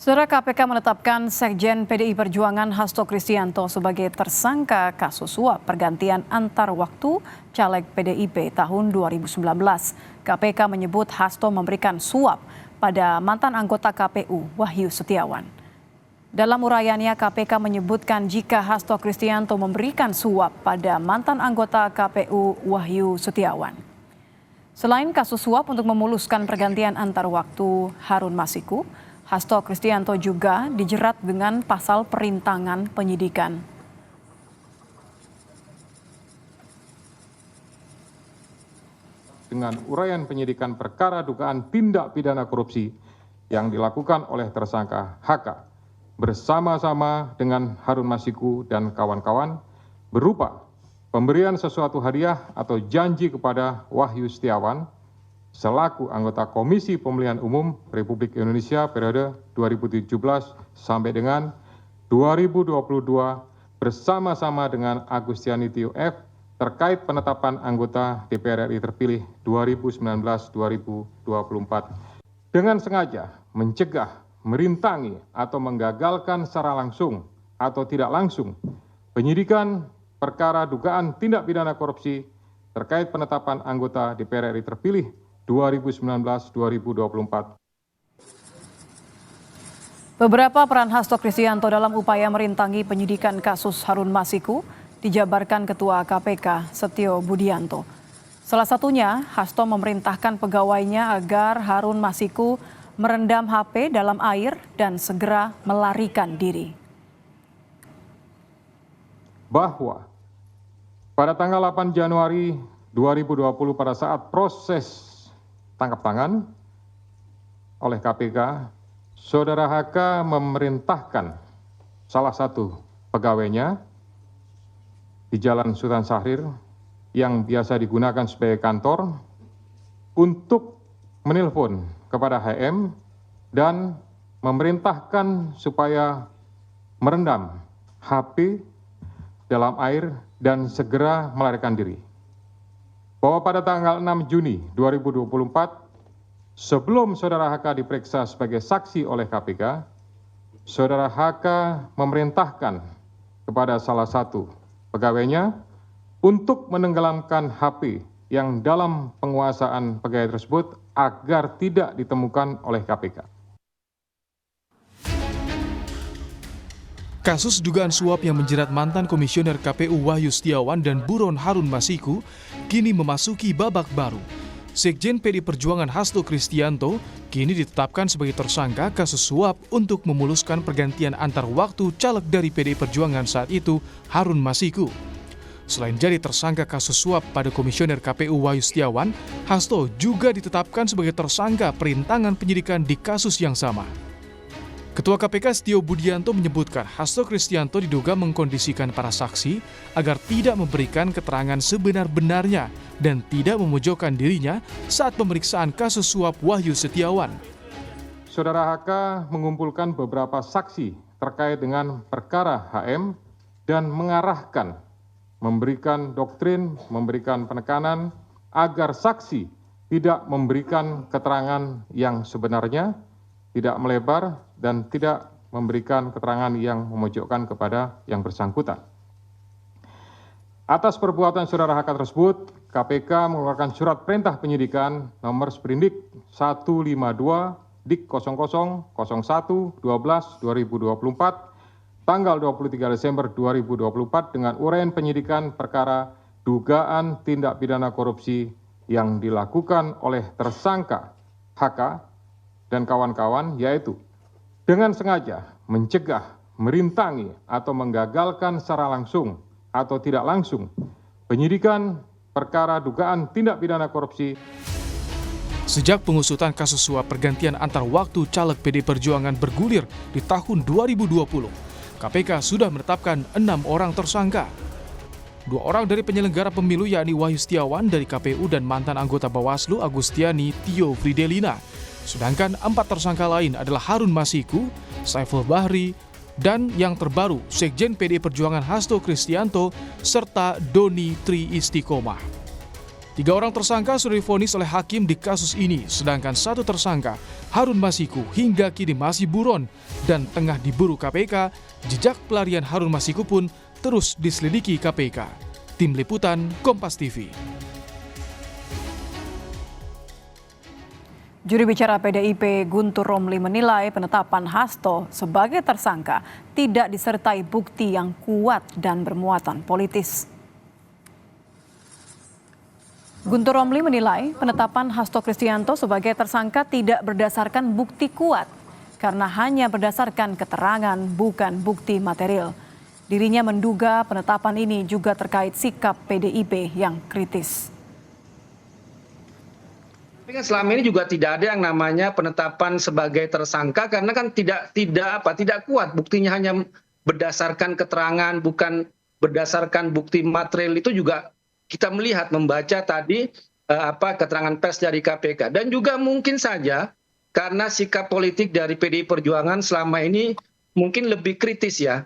Saudara, KPK menetapkan Sekjen PDI Perjuangan Hasto Kristianto sebagai tersangka kasus suap pergantian antar waktu caleg PDIP tahun 2019. KPK menyebut Hasto memberikan suap pada mantan anggota KPU Wahyu Setiawan. Dalam uraiannya, KPK menyebutkan jika Hasto Kristianto memberikan suap pada mantan anggota KPU Wahyu Setiawan. Selain kasus suap untuk memuluskan pergantian antar waktu Harun Masiku, Hasto Kristianto juga dijerat dengan pasal perintangan penyidikan. Dengan uraian penyidikan perkara dugaan tindak pidana korupsi yang dilakukan oleh tersangka HK bersama-sama dengan Harun Masiku dan kawan-kawan berupa pemberian sesuatu hadiah atau janji kepada Wahyu Setiawan selaku anggota Komisi Pemilihan Umum Republik Indonesia periode 2017 sampai dengan 2022 bersama-sama dengan Agustiani Tio F terkait penetapan anggota DPR RI terpilih 2019-2024 dengan sengaja mencegah, merintangi atau menggagalkan secara langsung atau tidak langsung penyidikan perkara dugaan tindak pidana korupsi terkait penetapan anggota DPR RI terpilih 2019-2024. Beberapa peran Hasto Kristianto dalam upaya merintangi penyidikan kasus Harun Masiku dijabarkan Ketua KPK Setio Budianto. Salah satunya, Hasto memerintahkan pegawainya agar Harun Masiku merendam HP dalam air dan segera melarikan diri. Bahwa pada tanggal 8 Januari 2020 pada saat proses tangkap tangan oleh KPK, Saudara HK memerintahkan salah satu pegawainya di Jalan Sultan Syahrir yang biasa digunakan sebagai kantor untuk menelpon kepada HM dan memerintahkan supaya merendam HP dalam air dan segera melarikan diri. Bahwa pada tanggal 6 Juni 2024, sebelum Saudara HK diperiksa sebagai saksi oleh KPK, Saudara HK memerintahkan kepada salah satu pegawainya untuk menenggelamkan HP yang dalam penguasaan pegawai tersebut agar tidak ditemukan oleh KPK. Kasus dugaan suap yang menjerat mantan komisioner KPU Wahyu Setiawan dan buron Harun Masiku kini memasuki babak baru. Sekjen PDI Perjuangan Hasto Kristianto kini ditetapkan sebagai tersangka kasus suap untuk memuluskan pergantian antar waktu caleg dari PDI Perjuangan saat itu, Harun Masiku. Selain jadi tersangka kasus suap pada komisioner KPU Wahyu Setiawan, Hasto juga ditetapkan sebagai tersangka perintangan penyidikan di kasus yang sama. Ketua KPK Setio Budianto menyebutkan Hasto Kristianto diduga mengkondisikan para saksi agar tidak memberikan keterangan sebenar-benarnya dan tidak memojokkan dirinya saat pemeriksaan kasus suap Wahyu Setiawan. Saudara HK mengumpulkan beberapa saksi terkait dengan perkara HM dan mengarahkan, memberikan doktrin, memberikan penekanan agar saksi tidak memberikan keterangan yang sebenarnya, tidak melebar, dan tidak memberikan keterangan yang memojokkan kepada yang bersangkutan. Atas perbuatan Saudara HK tersebut, KPK mengeluarkan surat perintah penyidikan nomor Sprindik 152 Dik 0001/12/2024 tanggal 23 Desember 2024 dengan uraian penyidikan perkara dugaan tindak pidana korupsi yang dilakukan oleh tersangka HK dan kawan-kawan, yaitu dengan sengaja mencegah, merintangi, atau menggagalkan secara langsung atau tidak langsung penyidikan perkara dugaan tindak pidana korupsi. Sejak pengusutan kasus suap pergantian antar waktu caleg PDI Perjuangan bergulir di tahun 2020, KPK sudah menetapkan 6 orang tersangka. 2 orang dari penyelenggara pemilu yakni Wahyu Setiawan dari KPU dan mantan anggota Bawaslu Agustiani Tio Fridelina. Sedangkan 4 tersangka lain adalah Harun Masiku, Saiful Bahri, dan yang terbaru Sekjen PDI Perjuangan Hasto Kristianto serta Doni Tri Istiqomah. 3 orang tersangka sudah divonis oleh hakim di kasus ini, sedangkan 1 tersangka, Harun Masiku, hingga kini masih buron dan tengah diburu KPK. Jejak pelarian Harun Masiku pun terus diselidiki KPK. Tim Liputan Kompas TV. Juru bicara PDIP Guntur Romli menilai penetapan Hasto sebagai tersangka tidak disertai bukti yang kuat dan bermuatan politis. Guntur Romli menilai penetapan Hasto Kristianto sebagai tersangka tidak berdasarkan bukti kuat karena hanya berdasarkan keterangan bukan bukti material. Dirinya menduga penetapan ini juga terkait sikap PDIP yang kritis. Tapi kan selama ini juga tidak ada yang namanya penetapan sebagai tersangka karena kan tidak kuat, buktinya hanya berdasarkan keterangan bukan berdasarkan bukti material. Itu juga kita melihat membaca tadi keterangan pers dari KPK, dan juga mungkin saja karena sikap politik dari PDI Perjuangan selama ini mungkin lebih kritis ya